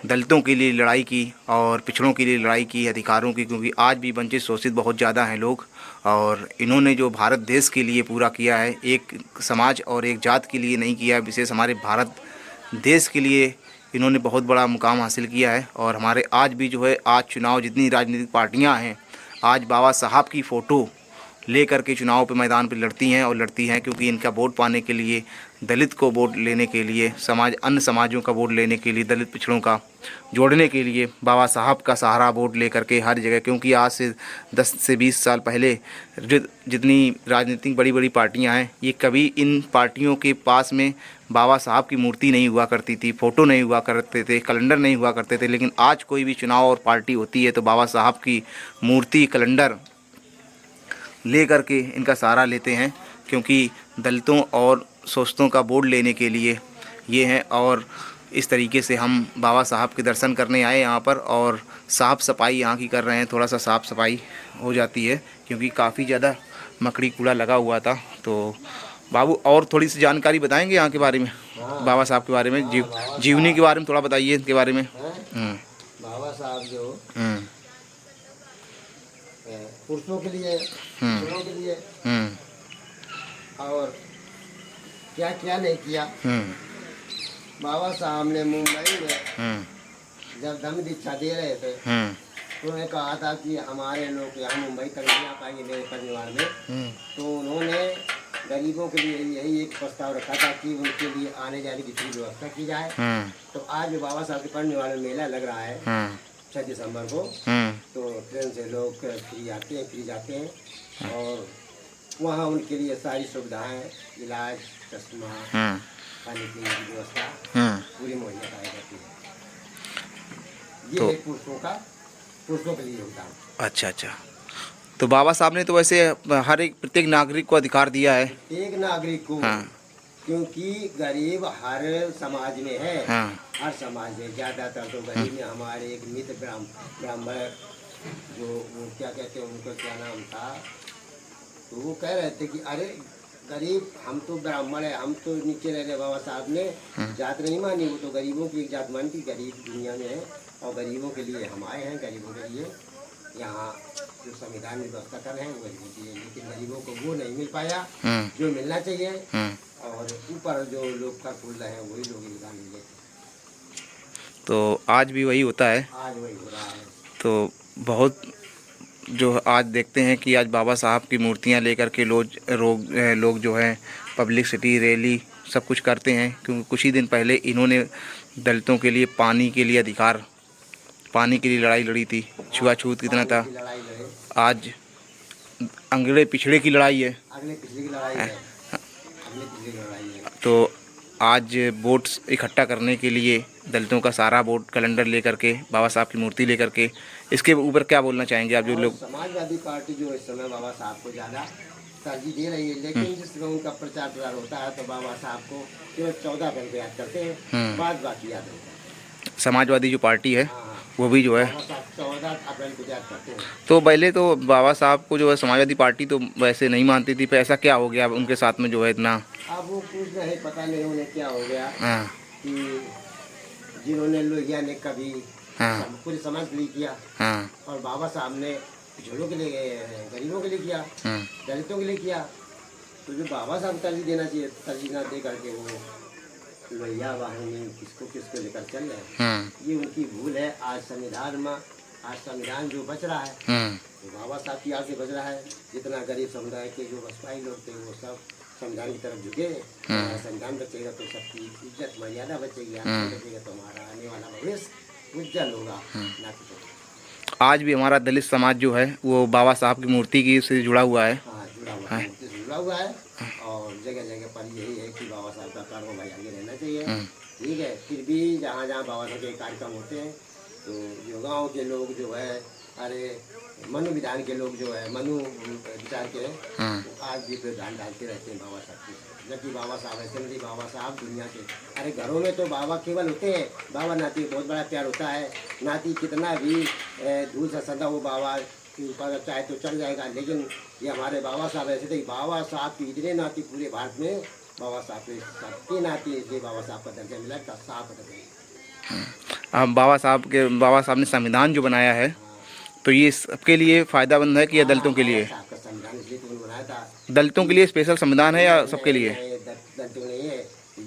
दलितों के लिए लड़ाई की और पिछड़ों के लिए लड़ाई की, अधिकारों की, क्योंकि आज भी वंचित शोषित बहुत ज़्यादा हैं लोग। और इन्होंने जो भारत देश के लिए पूरा किया है, एक समाज और एक जात के लिए नहीं किया, विशेष हमारे भारत देश के लिए इन्होंने बहुत बड़ा मुकाम हासिल किया है। और हमारे आज भी जो है, आज चुनाव जितनी राजनीतिक पार्टियां हैं, आज बाबा साहब की फ़ोटो ले करके चुनाव पे मैदान पे लड़ती हैं, और लड़ती हैं क्योंकि इनका वोट पाने के लिए, दलित को वोट लेने के लिए, समाज अन्य समाजों का वोट लेने के लिए, दलित पिछड़ों का जोड़ने के लिए बाबा साहब का सहारा वोट ले करके हर जगह। क्योंकि आज से 10 से 20 साल पहले जितनी राजनीतिक बड़ी बड़ी पार्टियां हैं, ये कभी इन पार्टियों के पास में बाबा साहब की मूर्ति नहीं हुआ करती थी, फ़ोटो नहीं हुआ करते थे, कैलेंडर नहीं हुआ करते थे। लेकिन आज कोई भी चुनाव और पार्टी होती है तो बाबा साहब की मूर्ति, कैलेंडर ले करके इनका सहारा लेते हैं, क्योंकि दलितों और शोषितों का वोट लेने के लिए ये हैं। और इस तरीके से हम बाबा साहब के दर्शन करने आए यहाँ पर, और साफ़ सफाई यहाँ की कर रहे हैं। थोड़ा सा साफ़ सफाई हो जाती है क्योंकि काफ़ी ज़्यादा मकड़ी कूड़ा लगा हुआ था। तो बाबू और थोड़ी सी जानकारी बताएंगे यहाँ के बारे में, बाबा साहब के बारे में, जीवनी के बारे में थोड़ा बताइए इनके बारे में। बाबा साहब जो पुरुषों के लिए, महिलाओं के लिए और क्या क्या नहीं किया। बाबा साहब ने मुंबई में जब धम्म दीक्षा दे रहे थे तो उन्होंने कहा था कि हमारे लोग यहाँ मुंबई तक नहीं आ पाएंगे मेरे परिवार में। तो उन्होंने गरीबों के लिए यही एक प्रस्ताव रखा था कि उनके लिए आने जाने की फ्री व्यवस्था की जाए। तो आज बाबा साहब के पढ़ने वाले मेला लग रहा है 6 दिसंबर को, तो ट्रेन से लोग फ्री आते हैं, फ्री जाते हैं, और वहाँ उनके लिए सारी सुविधाएं, इलाज, चश्मा, खाने पीने की व्यवस्था पूरी मुहैया कराई जाती है। ये है पुरुषों के लिए होता है। अच्छा। तो बाबा साहब ने तो वैसे हर एक प्रत्येक नागरिक को अधिकार दिया है, एक नागरिक को। क्योंकि गरीब हर समाज में है, हर समाज में ज़्यादातर तो गरीब में। हमारे एक मित्र ब्राह्मण जो वो क्या कहते हैं, उनका क्या नाम था, तो वो कह रहे थे कि अरे गरीब, हम तो ब्राह्मण है, हम तो नीचे रह रहे। बाबा साहब ने जात नहीं मानी, वो तो गरीबों की एक जात मानी थी। गरीब दुनिया में है और गरीबों के लिए हम आए हैं, गरीबों के लिए यहाँ जो संविधान में व्यवस्था कर रहे हैं वो गरीबों के लिए। लेकिन गरीबों को वो नहीं मिल पाया जो मिलना चाहिए, और ऊपर जो लोग कर फूल रहे हैं वही लोग इंसान ले लेते। तो आज भी वही होता है, आज वही हो रहा है। तो बहुत जो आज देखते हैं कि आज बाबा साहब की मूर्तियां लेकर के लोग जो है पब्लिसिटी, रैली सब कुछ करते हैं। क्योंकि कुछ ही दिन पहले इन्होंने दलितों के लिए पानी के लिए अधिकार, पानी के लिए लड़ाई लड़ी थी। छुआछूत कितना था, आज अंगड़े पिछड़े की लड़ाई है, तो आज वोट इकट्ठा करने के लिए दलितों का सारा वोट कैलेंडर लेकर के, बाबा साहब की मूर्ति लेकर के, इसके ऊपर क्या बोलना चाहेंगे आप? जो लोग समाजवादी पार्टी जो इस समय बाबा साहब को ज़्यादा तरजीह दे रही है, लेकिन जिस तरह उनका प्रचार होता है तो बाबा साहब को केवल 14 घंटे याद करते हैं, बाद बाकी याद होता है। समाजवादी जो पार्टी है वो भी जो है 14 अप्रैल को याद करते हैं। तो पहले तो बाबा साहब को जो है समाजवादी पार्टी तो वैसे नहीं मानती थी, पर ऐसा क्या हो गया उनके साथ में जो है इतना? अब वो कुछ नहीं, पता नहीं उन्हें क्या हो गया कि जिन्होंने लोहिया ने कभी पूरे समाज के लिए किया, और बाबा साहब ने पिछड़ों के लिए, गरीबों के लिए किया, दलितों के लिए किया। तो जो बाबा साहब तरजीह देना चाहिए, तरजीह ना दे करके वो लोहिया वाहिनी किसको लेकर चल रहे हैं, ये उनकी भूल है। आज संविधान जो बच रहा है तो बाबा साहब की आड़ से बच रहा है। जितना गरीब समुदाय के जो बसपाई लोग थे वो सब संविधान की तरफ झुके, हमारा संविधान बचेगा तो सबकी इज्जत मर्यादा बचेगी, बचेगा तो हमारा आने वाला भविष्य उज्जवल होगा, ना कि आज भी हमारा दलित समाज जो है वो बाबा साहब की मूर्ति की से जुड़ा हुआ है। हाँ, जुड़ा हुआ है, मूर्ति से जुड़ा हुआ है। और जगह जगह पर यही है कि बाबा साहब का कर्म भाई आगे रहना चाहिए। ठीक है, फिर भी जहाँ जहाँ बाबा साहब के कार्यक्रम होते हैं तो जो गाँव के लोग जो है, अरे मनु विधान के लोग जो है, मनु विचार के तो आज भी प्रधान डालते रहते हैं बाबा साहब की, जबकि बाबा साहब ऐसे नहीं, बाबा साहब दुनिया के, अरे घरों में तो बाबा केवल होते हैं, बाबा नाती बहुत बड़ा प्यार होता है, नाती कितना भी धूल सा सदा हो बाबा के ऊपर चाहे तो चल जाएगा, लेकिन ये हमारे बाबा साहब ऐसे थे। बाबा साहब की इतने नाती पूरे भारत में, बाबा साहब के सबके नाती, इसलिए बाबा साहब का दर्जा मिला था, साहब का दर्जा। बाबा साहब ने संविधान जो बनाया है तो ये सबके लिए फायदामंद है कि या दलितों के लिए? आपका संविधान इसलिए तो बनाया था, दलितों के लिए स्पेशल संविधान है या सबके लिए? दलितों नहीं है,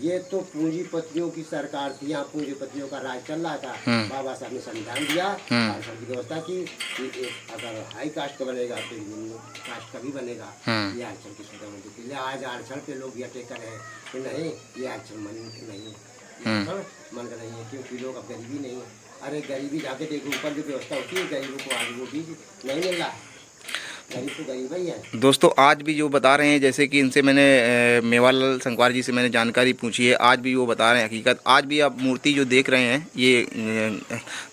ये तो पूंजीपतियों की सरकार थी, यहाँ पूंजीपतियों का राज चल रहा था। बाबा साहब ने संविधान दिया, आरक्षण की व्यवस्था की कि अगर हाई कास्ट का बनेगा तो कास्ट का भी बनेगा, ये आरक्षण की सुविधा मिलती थी। आज आरक्षण पे लोग ये अटैक कर रहे हैं कि नहीं ये आरक्षण मन नहीं, मन का नहीं है, क्योंकि लोग अब गरीबी नहीं है। अरे गरीबी जाके देखो, ऊपर जो व्यवस्था होती है गरीबों को आज वो भी नहीं मिल रहा, गरीब तो गरीब ही है। दोस्तों आज भी जो बता रहे हैं, जैसे कि इनसे मैंने मेवालाल संकवार जी से मैंने जानकारी पूछी है, आज भी वो बता रहे हैं हकीकत। आज भी आप मूर्ति जो देख रहे हैं ये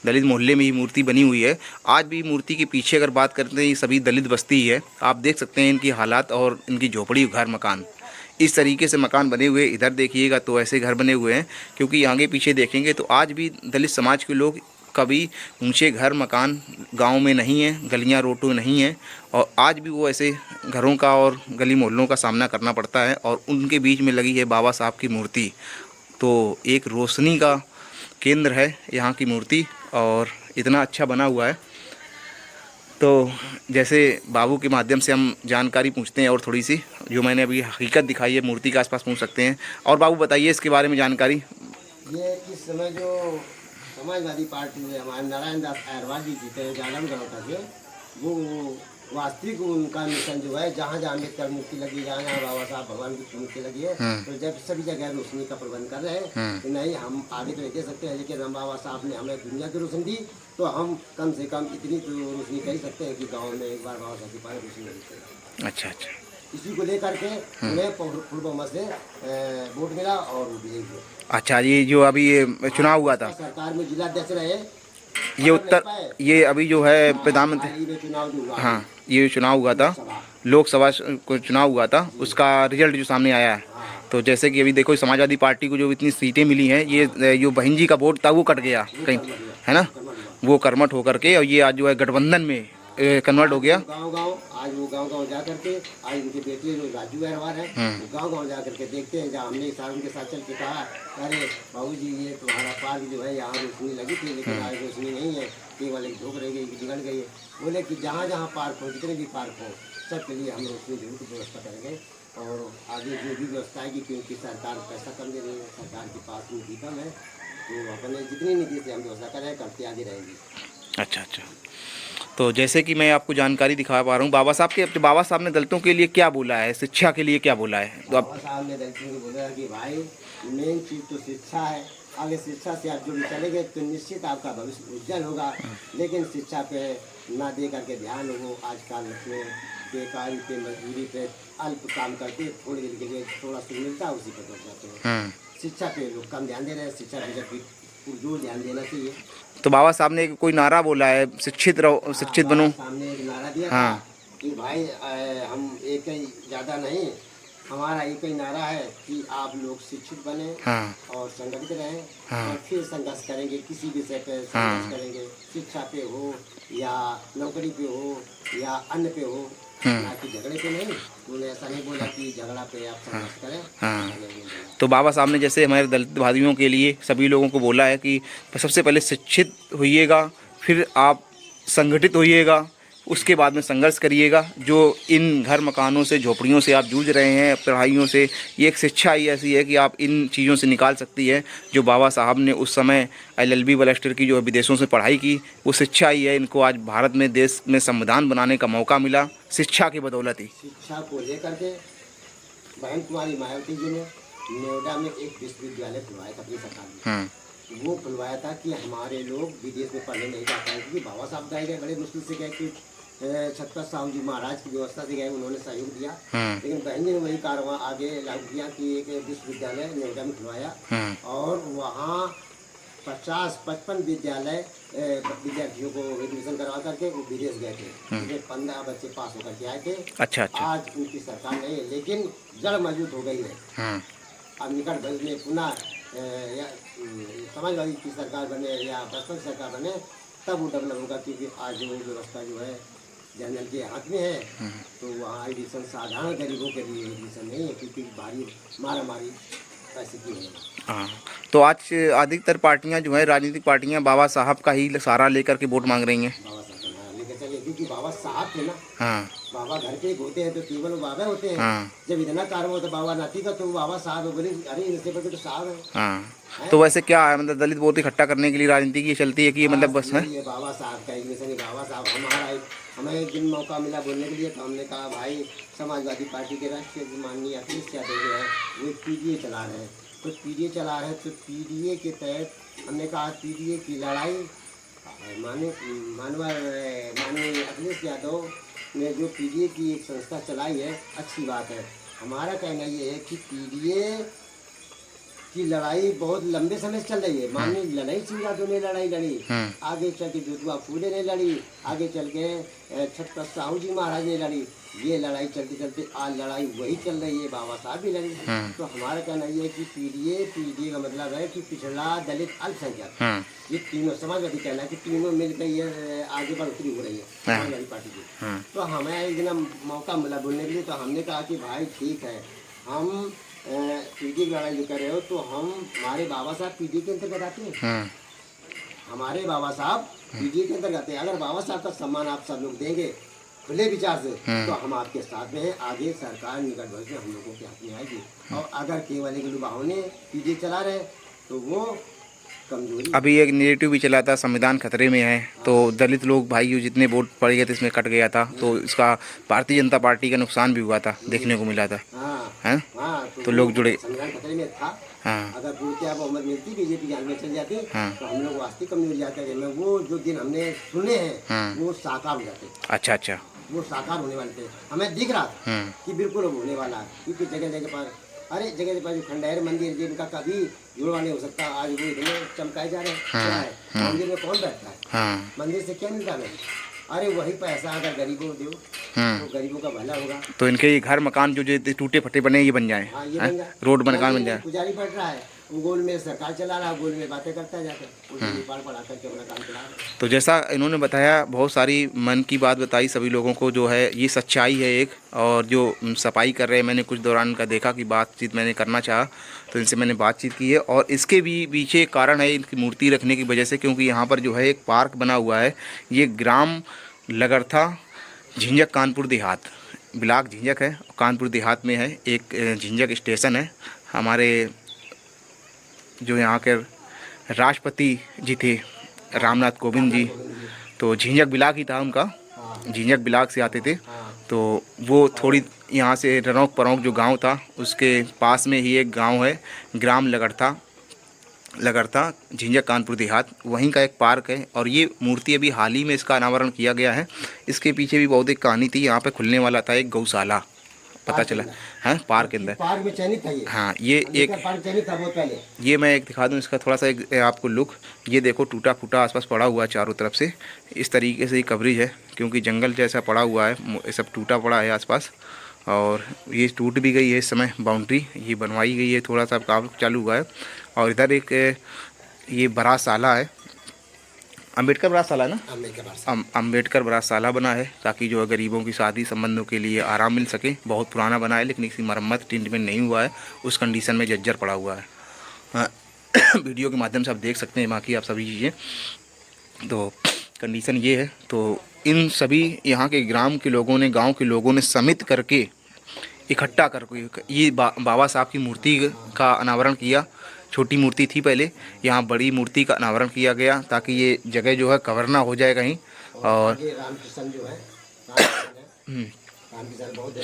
दलित मोहल्ले में ही मूर्ति बनी हुई है। आज भी मूर्ति के पीछे अगर बात करते हैं, ये सभी दलित बस्ती है। आप देख सकते हैं इनकी हालात और इनकी झोपड़ी, घर, मकान, इस तरीके से मकान बने हुए। इधर देखिएगा तो ऐसे घर बने हुए हैं, क्योंकि आगे पीछे देखेंगे तो आज भी दलित समाज के लोग कभी ऊंचे घर मकान गांव में नहीं है, गलियां रोडों नहीं है, और आज भी वो ऐसे घरों का और गली मोहल्लों का सामना करना पड़ता है। और उनके बीच में लगी है बाबा साहब की मूर्ति, तो एक रोशनी का केंद्र है यहाँ की मूर्ति, और इतना अच्छा बना हुआ है। तो जैसे बाबू के माध्यम से हम जानकारी पूछते हैं, और थोड़ी सी जो मैंने अभी हकीकत दिखाई है मूर्ति के आसपास पूछ सकते हैं। और बाबू बताइए इसके बारे में जानकारी। ये इस समय जो समाजवादी पार्टी में हमारे नारायण दास अग्रवाल जी जीते हैं जालमगढ़ से, वो वास्तविक उनका मिशन जो है, जहाँ जहाँ अम्बेडकर मूर्ति लगी, जहाँ जहाँ बाबा साहब भगवान की मूर्ति लगी है, तो जब सभी जगह रोशनी का प्रबंध कर रहे हैं कि नहीं हम आगे तो नहीं दे सकते हैं, लेकिन हम बाबा साहब ने हमें दुनिया की रोशनी दी, तो हम कम से कम इतनी तो रोशनी कर सकते हैं कि गाँव में एक बार बाबा साहब की पाए रोशनी मिलती है। अच्छा, इसी को लेकर के उन्हें फुल बहुमत से वोट मिला और वो विजयी हुए। अच्छा, ये जो अभी ये चुनाव हुआ था सरकार में जिलाध्यक्ष रहे, ये उत्तर, ये अभी जो है प्रधानमंत्री, चुनाव जो हुआ, हाँ ये चुनाव हुआ था, लोकसभा को चुनाव हुआ था, उसका रिजल्ट जो सामने आया है। तो जैसे कि अभी देखो समाजवादी पार्टी को जो इतनी सीटें मिली हैं, ये जो बहन जी का वोट था वो कट गया कहीं, है ना, वो कर्मठ होकर के, और ये आज जो है गठबंधन में कन्वर्ट हो गया। गांव-गांव आज वो गांव-गांव जा करके, आज उनके बेटे जो राजू अग्रवाल है, गांव-गांव जा करके देखते हैं। जहाँ हमने इस साल उनके साथ चल के कहा, अरे बाबूजी ये तुम्हारा पार्क जो है यहाँ रोशनी लगी थी, लेकिन आज रोशनी नहीं है, केवल एक धूप रह गई, बिगड़ गई है। बोले कि जहाँ जहाँ पार्क हो, जितने भी पार्क हो, सबके लिए हम रोशनी जरूर व्यवस्था करेंगे, और आगे जो भी व्यवस्था आएगी, क्योंकि सरकार पैसा कम दे रही है, सरकार के पास निधि कम है, तो अपने जितनी निधि से हम व्यवस्था करें करते आगे रहेंगे। अच्छा, तो जैसे कि मैं आपको जानकारी दिखा पा रहा हूँ, बाबा साहब ने दलितों के लिए क्या बोला है, शिक्षा के लिए क्या बोला है? तो बाबा साहब ने दलितों को बोला कि भाई मेन चीज़ तो शिक्षा है, आगे शिक्षा से आप जो भी चलेंगे तो निश्चित आपका भविष्य उज्जवल होगा, लेकिन शिक्षा पे ना दे करके ध्यान हो। आजकल में बेकारी पे, मजदूरी पे, अल्प काम करते, थोड़ी देर के लिए थोड़ा सा मिलता है, उसी पे कर जाते हैं। शिक्षा पे लोग कम ध्यान दे रहे हैं, शिक्षा पे जब पुरजोर ध्यान देना चाहिए। तो बाबा साहब ने कोई नारा बोला है, शिक्षित रहो, शिक्षित बनो। सामने एक नारा दिया था कि भाई हम एक ही ज़्यादा नहीं, हमारा एक ही नारा है कि आप लोग शिक्षित बने और संगठित रहें, और फिर संघर्ष करेंगे, किसी विषय पे संघर्ष करेंगे, शिक्षा पे हो या नौकरी पे हो या अन्य पे हो, ना कि झगड़े पे नहीं। उन्होंने ऐसा नहीं बोला कि झगड़ा पे आप संघर्ष करें। तो बाबा साहब ने जैसे हमारे दलित भाइयों के लिए सभी लोगों को बोला है कि सबसे पहले शिक्षित होइएगा, फिर आप संगठित होइएगा, उसके बाद में संघर्ष करिएगा। जो इन घर मकानों से, झोपड़ियों से आप जूझ रहे हैं, पढ़ाइयों से, ये एक शिक्षा ही ऐसी है कि आप इन चीज़ों से निकाल सकती है। जो बाबा साहब ने उस समय LLB बलेस्टर की जो विदेशों से पढ़ाई की, वो शिक्षा ही है। इनको आज भारत में, देश में संविधान बनाने का मौका मिला शिक्षा की बदौलत ही। शिक्षा को लेकर के बहन कुमारी मायावती जी ने नोएडा में एक विश्वविद्यालय खुलवाया था अपनी सरकार में। वो खुलवाया था कि हमारे लोग विदेश में पढ़ने नहीं जाते हैं, क्योंकि बाबा साहब गए बड़े मुश्किल से गए कि छत्रपति साहू जी महाराज की व्यवस्था से गए, उन्होंने सहयोग दिया। लेकिन बहन जी ने वही कारवां आगे लागू किया कि एक विश्वविद्यालय नोएडा में खुलवाया और वहाँ 50-55 विद्यार्थियों को एडमिशन करवा करके वो विदेश गए थे, जिसमें 15 बच्चे पास होकर के आए थे। अच्छा। आज उनकी सरकार नहीं है, लेकिन जड़ मजबूत हो गई है। अब निकट भविष्य में पुनः समाजवादी की सरकार बने या बसपा की सरकार बने, तब वो डेवलप होगा, क्योंकि आज वो व्यवस्था जो है जनरल के हाथ में है। तो वहाँ एडमिशन साधारण गरीबों के लिए एडमिशन नहीं है, क्योंकि भारी मारा मारी पैसे की है। हाँ, तो आज अधिकतर पार्टियां जो है, राजनीतिक पार्टियां बाबा साहब का ही सहारा लेकर के वोट मांग रही हैं। बाबा साहब का लेकर चलिए, क्योंकि बाबा साहब थे ना। हाँ, बाबा घर के होते हैं तो केवल वो बाबा होते हैं। हाँ। जब इतना कार्य होता बाबा नाती का, तो बाबा साहब है, बोले अरे इनसे बड़े तो साहब है। हाँ। तो वैसे क्या है, मतलब दलित वोट इकट्ठा करने के लिए राजनीति की चलती है कि ये मतलब बस है? ये बाबा साहब का एडमिशन, बाबा साहब हमें एक दिन मौका मिला बोलने के लिए, तो हमने कहा भाई समाजवादी पार्टी के राष्ट्रीय माननीय अखिलेश यादव जो है वो पीडीए चला रहे हैं, तो पीडीए चला रहे हैं, तो पीडीए के तहत हमने कहा पीडीए की लड़ाई माननीय अखिलेश यादव ने जो पीडीए की एक संस्था चलाई है, अच्छी बात है। हमारा कहना ये है कि पीडीए की लड़ाई बहुत लंबे समय से चल रही है। माननीय लड़ाई सिंह यादव ने लड़ाई लड़ी, आगे चल के ज्योतिबा फूले ने लड़ी, आगे चल के छत्रपति साहू जी महाराज ने लड़ी। ये लड़ाई चलते चलते आज लड़ाई वही चल रही है, बाबा साहब भी लड़ी। तो हमारा कहना ये है कि पीडीए का मतलब है कि पिछड़ा, दलित, अल्पसंख्यक, ये तीनों समाजवादी कहना है कि तीनों मिलकर ये आगे बढ़ोतरी हो रही है समाजवादी पार्टी की। तो हमें एक दिन मौका मिला बोलने के लिए, तो हमने कहा कि भाई ठीक है, हम पीडीए की लड़ाई जो कर रहे हो, तो हमारे बाबा साहब पीडीए के अंतर्गत आते हैं। हमारे बाबा साहब पीडीए के अंतर्गत आते हैं। अगर बाबा साहब का सम्मान आप सब लोग देंगे खुले विचार से, तो हम आपके साथ में हैं। आगे सरकार निकट भविष्य में हम लोगों के हाथ में आएगी। और अगर केवल एक युवाओं ने पीडीए चला रहे, तो वो कमजोरी। अभी एक नेगेटिव भी चला था, संविधान खतरे में है, तो दलित लोग भाई जितने वोट पड़ गए थे इसमें कट गया था, तो इसका भारतीय जनता पार्टी का नुकसान भी हुआ था, देखने को मिला था। तो लोग जुड़े। संविधान खतरे में था। अगर पूर्तिया बहुमत मिलती, बीजेपी जान में चल जाती, तो हम लोग वास्तविक कमजोरी जाते हैं। वो जो दिन हमने सुने हैं वो साकार हो जाते। अच्छा। वो साकार होने वाले थे, हमें दिख रहा था कि बिल्कुल होने वाला है। क्योंकि जगह जगह पर, अरे जगह जगह पर जो खंडहर मंदिर जिनका कभी जुड़वा नहीं हो सकता, आज वो इतने चमकाए जा रहे हैं। क्या है मंदिर में कौन बैठता है? मंदिर से क्या मिलता है? अरे वही पैसा अगर गरीबों को दो तो गरीबों का भला होगा। तो इनके ये घर मकान जो टूटे फटे बने ये बन जाए, रोड मकान बन जाए। पुजारी बैठ रहा है, वो गोल में सरकार चला रहा है, गोल में बातें करता जाता है, पढ़ा करके अपना काम चला रहा है। तो जैसा इन्होंने बताया, बहुत सारी मन की बात बताई सभी लोगों को, जो है ये सच्चाई है एक। और जो सफाई कर रहे हैं, मैंने कुछ दौरान का देखा कि बातचीत मैंने करना चाहा, तो इनसे मैंने बातचीत की है। और इसके भी पीछे कारण है इनकी मूर्ति रखने की वजह से, क्योंकि यहाँ पर जो है एक पार्क बना हुआ है। ये ग्राम लगरथा, झिंझक, कानपुर देहात, ब्लॉक झिंझक है, कानपुर देहात में है। एक झिंझक स्टेशन है। हमारे जो यहाँ के राष्ट्रपति जी थे रामनाथ कोविंद जी, तो झिंझक ब्लॉक ही था उनका, झिंझक ब्लॉक से आते थे। तो वो थोड़ी यहाँ से रनौक परौक जो गांव था, उसके पास में ही एक गांव है, ग्राम लगरथा, झिंझक, कानपुर देहात, वहीं का एक पार्क है। और ये मूर्ति अभी हाल ही में इसका अनावरण किया गया है। इसके पीछे भी बहुत एक कहानी थी। यहाँ पे खुलने वाला था एक गौशाला, पता चला है पार्क के अंदर। पार्क में चयनित था ये। हाँ, ये एक पार्क चयनित था बहुत पहले। ये मैं एक दिखा दूँ इसका थोड़ा सा एक आपको लुक। ये देखो टूटा फूटा आसपास पड़ा हुआ है चारों तरफ से, इस तरीके से ही कवरेज है, क्योंकि जंगल जैसा पड़ा हुआ है, ये सब टूटा पड़ा है आसपास। और ये टूट भी गई है इस समय, बाउंड्री ये बनवाई गई है, थोड़ा सा काम चालू हुआ है। और इधर एक ये बरासाला है, अम्बेडकर बरासाला है ना, अम्बेडकर बरासाला बना है, ताकि जो है गरीबों की शादी संबंधों के लिए आराम मिल सके। बहुत पुराना बना है, लेकिन इसकी मरम्मत ट्रीटमेंट नहीं हुआ है, उस कंडीशन में जर्जर पड़ा हुआ है। वीडियो के माध्यम से आप देख सकते हैं बाकी आप सभी चीज़ें। तो कंडीशन ये है। तो इन सभी यहाँ के ग्राम के लोगों ने, गांव के लोगों ने समित करके, इकट्ठा करके ये बाबा साहब की मूर्ति का अनावरण किया। छोटी मूर्ति थी पहले, यहाँ बड़ी मूर्ति का अनावरण किया गया, ताकि ये जगह जो है कवर ना हो जाए कहीं। और रामकृष्ण जो है, रामकृष्ण बहुत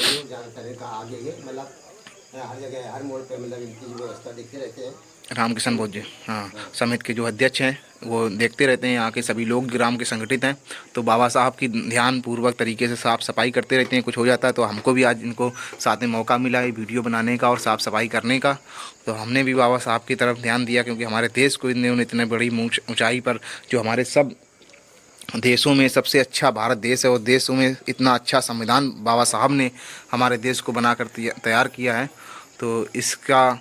का आगे है, मतलब हर जगह हर मोड़ पे मतलब इनकी व्यवस्था देखते रहते हैं। रामकिशन बोध जी, हाँ, समिति के जो अध्यक्ष हैं वो देखते रहते हैं, यहाँ के सभी लोग ग्राम के संगठित हैं, तो बाबा साहब की ध्यान पूर्वक तरीके से साफ़ सफाई करते रहते हैं। कुछ हो जाता है तो हमको भी आज इनको साथ में मौका मिला है वीडियो बनाने का और साफ़ सफाई करने का, तो हमने भी बाबा साहब की तरफ ध्यान दिया, क्योंकि हमारे देश को इन्होंने इतने बड़ी ऊंचाई पर, जो हमारे सब देशों में सबसे अच्छा भारत देश है, और देशों में इतना अच्छा संविधान बाबा साहब ने हमारे देश को बनाकर तैयार किया है। तो इसका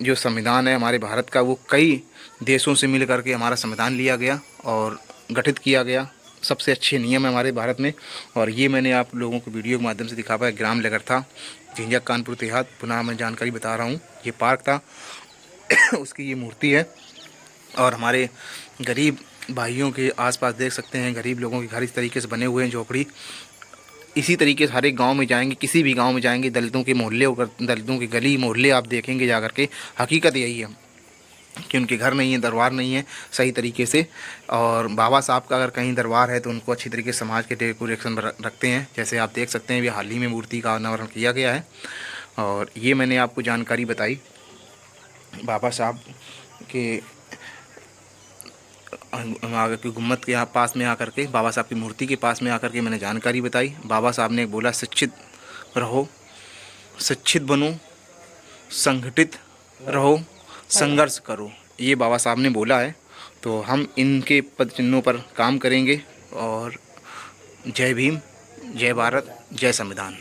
जो संविधान है हमारे भारत का, वो कई देशों से मिल करके हमारा संविधान लिया गया और गठित किया गया। सबसे अच्छे नियम है हमारे भारत में, और ये मैंने आप लोगों को वीडियो के माध्यम से दिखा पाया। ग्राम लगरथा, झिंझक, कानपुर देहात। पुनः मैं जानकारी बता रहा हूँ, ये पार्क था उसकी ये मूर्ति है। और हमारे गरीब भाइयों के आसपास देख सकते हैं, गरीब लोगों के घर इस तरीके से बने हुए हैं, झोपड़ी। इसी तरीके से हर एक गांव में जाएंगे, किसी भी गांव में जाएंगे, दलितों के मोहल्ले होकर, दलितों के गली मोहल्ले आप देखेंगे जा करके, हकीकत यही है कि उनके घर नहीं है, दरबार नहीं है सही तरीके से। और बाबा साहब का अगर कहीं दरबार है तो उनको अच्छी तरीके से समाज के डेकोरेशन रखते हैं। जैसे आप देख सकते हैं, अभी हाल ही में मूर्ति का अनावरण किया गया है। और ये मैंने आपको जानकारी बताई बाबा साहब के आगे की गुम्मत के यहाँ पास में आकर के, बाबा साहब की मूर्ति के पास में आकर के मैंने जानकारी बताई। बाबा साहब ने बोला, शिक्षित रहो, शिक्षित बनो, संगठित रहो, संघर्ष करो, ये बाबा साहब ने बोला है। तो हम इनके पद चिन्हों पर काम करेंगे। और जय भीम, जय भारत, जय संविधान।